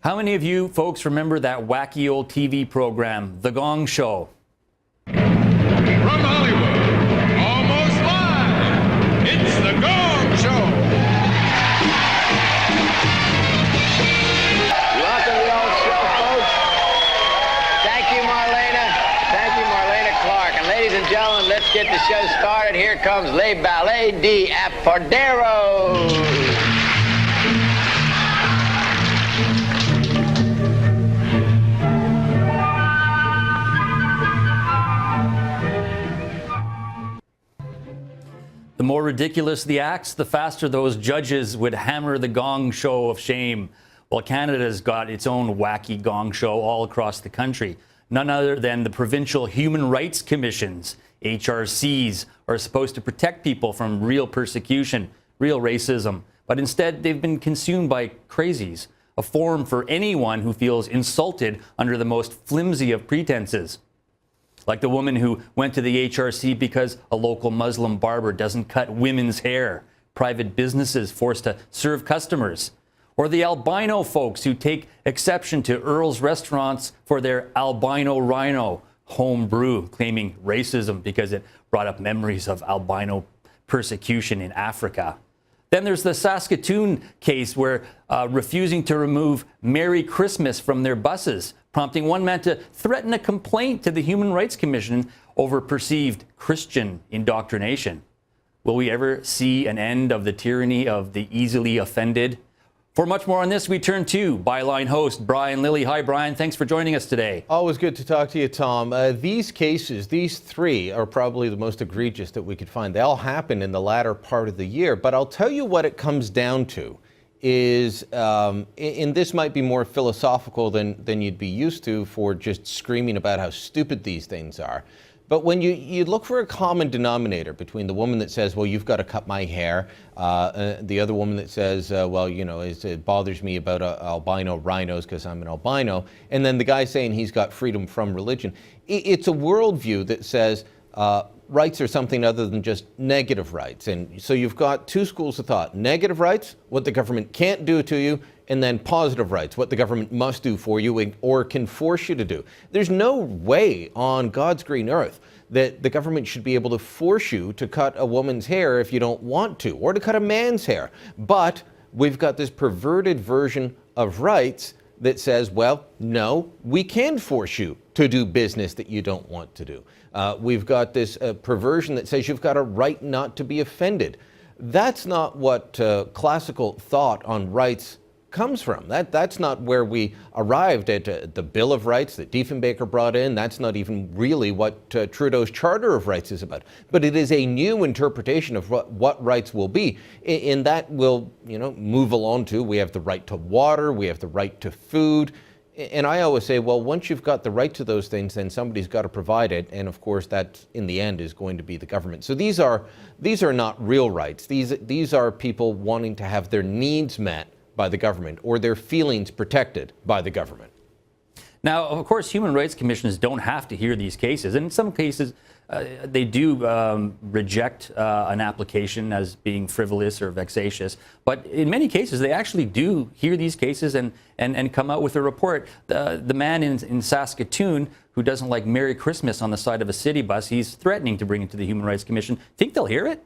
How many of you folks remember that wacky old TV program, The Gong Show? From Hollywood, almost live, it's The Gong Show. Welcome to the old show, folks. Thank you, Marlena. Thank you, Marlena Clark. And ladies and gentlemen, let's get the show started. Here comes Les Ballets d'Apoderos. The more ridiculous the acts, the faster those judges would hammer the gong show of shame. Well, Canada's got its own wacky gong show all across the country. None other than the provincial human rights commissions, HRCs, are supposed to protect people from real persecution, real racism. But instead, they've been consumed by crazies, a forum for anyone who feels insulted under the most flimsy of pretenses. Like the woman who went to the HRC because a local Muslim barber doesn't cut women's hair, private businesses forced to serve customers, or the albino folks who take exception to Earl's restaurants for their albino rhino home brew, claiming racism because it brought up memories of albino persecution in Africa. Then there's the Saskatoon case where refusing to remove Merry Christmas from their buses, prompting one man to threaten a complaint to the Human Rights Commission over perceived Christian indoctrination. Will we ever see an end of the tyranny of the easily offended? For much more on this, we turn to Byline host Brian Lilley. Hi, Brian. Thanks for joining us today. Always good to talk to you, Tom. These cases, these three, are probably the most egregious that we could find. They all happen in the latter part of the year. But I'll tell you what it comes down to is, and this might be more philosophical than you'd be used to for just screaming about how stupid these things are. But when you look for a common denominator between the woman that says, well, you've got to cut my hair, the other woman that says, well, you know, it bothers me about albino rhinos because I'm an albino, and then the guy saying he's got freedom from religion, it's a worldview that says rights are something other than just negative rights. And so you've got two schools of thought: negative rights, what the government can't do to you, and then positive rights, what the government must do for you or can force you to do. There's no way on God's green earth that the government should be able to force you to cut a woman's hair if you don't want to, or to cut a man's hair. But we've got this perverted version of rights that says, well, no, we can force you to do business that you don't want to do. We've got this perversion that says you've got a right not to be offended. That's not what classical thought on rights comes from. That's not where we arrived at the Bill of Rights that Diefenbaker brought in. That's not even really what Trudeau's Charter of Rights is about. But it is a new interpretation of what rights will be. In that we'll, move along to, we have the right to water, we have the right to food. And I always say, well, once you've got the right to those things, then somebody's got to provide it. And of course, that in the end is going to be the government. So these are not real rights. These are people wanting to have their needs met by the government or their feelings protected by the government. Now, of course, human rights commissions don't have to hear these cases. And in some cases, they do reject an application as being frivolous or vexatious. But in many cases, they actually do hear these cases and come out with a report. The man in Saskatoon who doesn't like Merry Christmas on the side of a city bus, he's threatening to bring it to the Human Rights Commission. Think they'll hear it?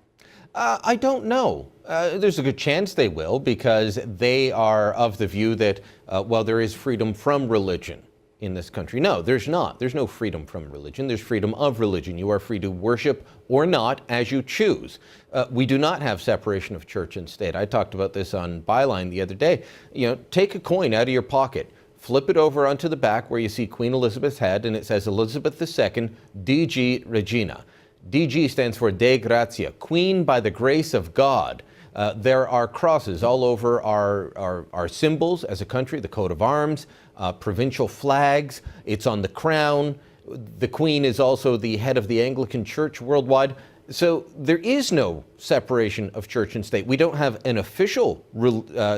I don't know. There's a good chance they will, because they are of the view that, well, there is freedom from religion in this country. No, there's not. There's no freedom from religion. There's freedom of religion. You are free to worship or not as you choose. We do not have separation of church and state. I talked about this on Byline the other day. Take a coin out of your pocket, flip it over onto the back where you see Queen Elizabeth's head, and it says Elizabeth II, DG Regina. DG stands for De Gratia, Queen by the grace of God. There are crosses all over our symbols as a country, the coat of arms, provincial flags. It's on the crown. The Queen is also the head of the Anglican Church worldwide. So there is no separation of church and state. We don't have an official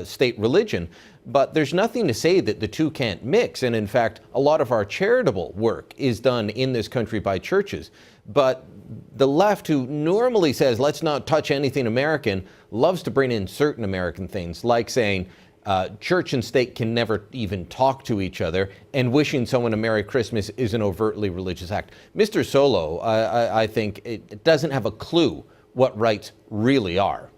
state religion, but there's nothing to say that the two can't mix. And in fact, a lot of our charitable work is done in this country by churches. But the left, who normally says, let's not touch anything American, loves to bring in certain American things, like saying church and state can never even talk to each other, and wishing someone a Merry Christmas is an overtly religious act. Mr. Solo, I think, it doesn't have a clue what rights really are.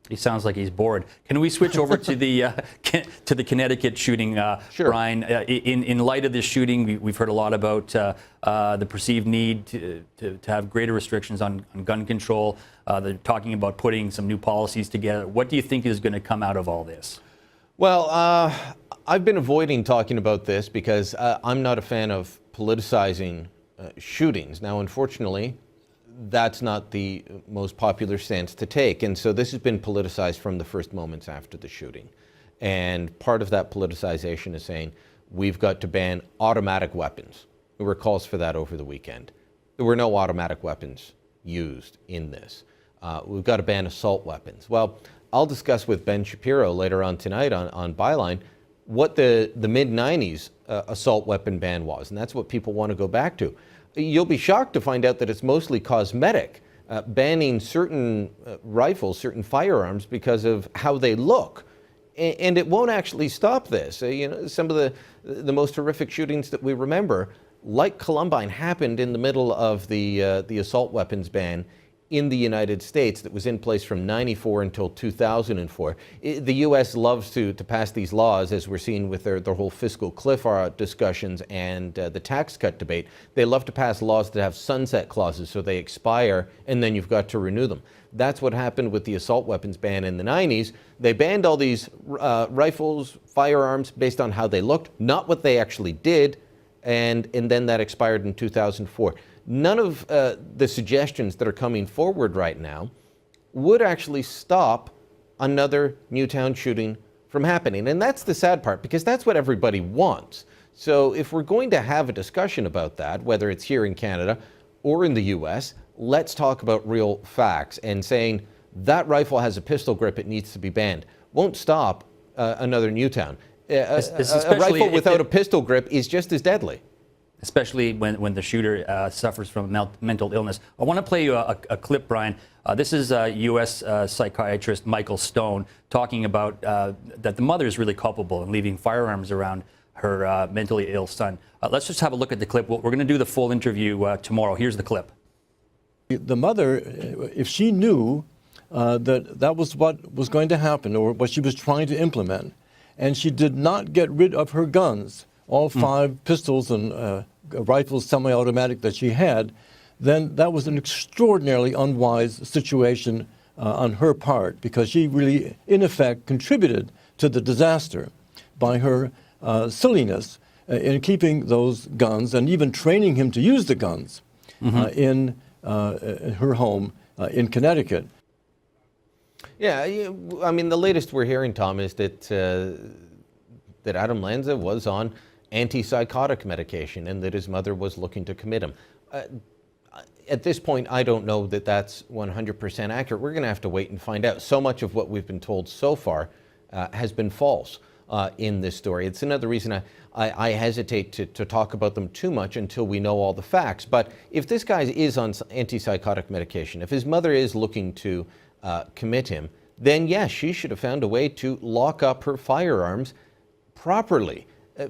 He sounds like he's bored. Can we switch over to the Connecticut shooting, Sure. Brian? In light of this shooting, we've heard a lot about the perceived need to have greater restrictions on gun control. They're talking about putting some new policies together. What do you think is going to come out of all this? Well, I've been avoiding talking about this because I'm not a fan of politicizing shootings. Now, unfortunately, that's not the most popular stance to take. And so this has been politicized from the first moments after the shooting. And part of that politicization is saying we've got to ban automatic weapons. There were calls for that over the weekend. There were no automatic weapons used in this. We've got to ban assault weapons. Well, I'll discuss with Ben Shapiro later on tonight on Byline what the mid-90s assault weapon ban was. And that's what people want to go back to. You'll be shocked to find out that it's mostly cosmetic, banning certain rifles, certain firearms because of how they look. And it won't actually stop this. Some of the most horrific shootings that we remember, like Columbine, happened in the middle of the assault weapons ban in the United States that was in place from '94 until 2004. The U.S. loves to pass these laws, as we're seeing with their whole fiscal cliff discussions and the tax cut debate. They love to pass laws that have sunset clauses, so they expire and then you've got to renew them. That's what happened with the assault weapons ban in the 90s. They banned all these rifles, firearms based on how they looked, not what they actually did, and then that expired in 2004. None of the suggestions that are coming forward right now would actually stop another Newtown shooting from happening. And that's the sad part, because that's what everybody wants. So if we're going to have a discussion about that, whether it's here in Canada or in the US, let's talk about real facts. And saying that rifle has a pistol grip, it needs to be banned, won't stop another Newtown. A rifle without a pistol grip is just as deadly. Especially when the shooter suffers from mental illness. I want to play you a clip, Brian. This is U.S. Psychiatrist Michael Stone talking about that the mother is really culpable in leaving firearms around her mentally ill son. Let's just have a look at the clip. We're going to do the full interview tomorrow. Here's the clip. The mother, if she knew that was what was going to happen or what she was trying to implement, and she did not get rid of her guns, all 5 pistols and rifles, semi-automatic that she had, then that was an extraordinarily unwise situation on her part, because she really, in effect, contributed to the disaster by her silliness in keeping those guns and even training him to use the guns in her home in Connecticut. Yeah, I mean, the latest we're hearing, Tom, is that Adam Lanza was on antipsychotic medication and that his mother was looking to commit him. At this point, I don't know that that's 100% accurate. We're going to have to wait and find out. So much of what we've been told so far has been false in this story. It's another reason I hesitate to talk about them too much until we know all the facts. But if this guy is on antipsychotic medication, if his mother is looking to commit him, then yes, she should have found a way to lock up her firearms properly.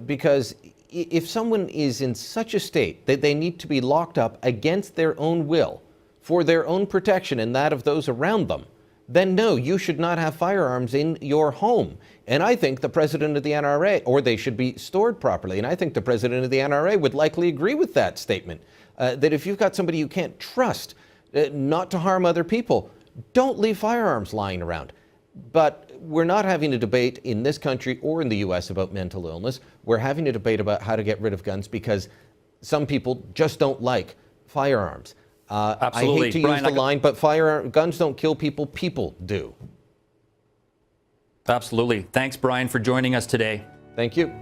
Because if someone is in such a state that they need to be locked up against their own will for their own protection and that of those around them, then no, you should not have firearms in your home. And I think the president of the NRA, or they should be stored properly, and I think the president of the NRA would likely agree with that statement, that if you've got somebody you can't trust not to harm other people, don't leave firearms lying around. But we're not having a debate in this country or in the U.S. about mental illness. We're having a debate about how to get rid of guns because some people just don't like firearms. Absolutely. I hate to use the line, but guns don't kill people, people do. Absolutely. Thanks, Brian, for joining us today. Thank you.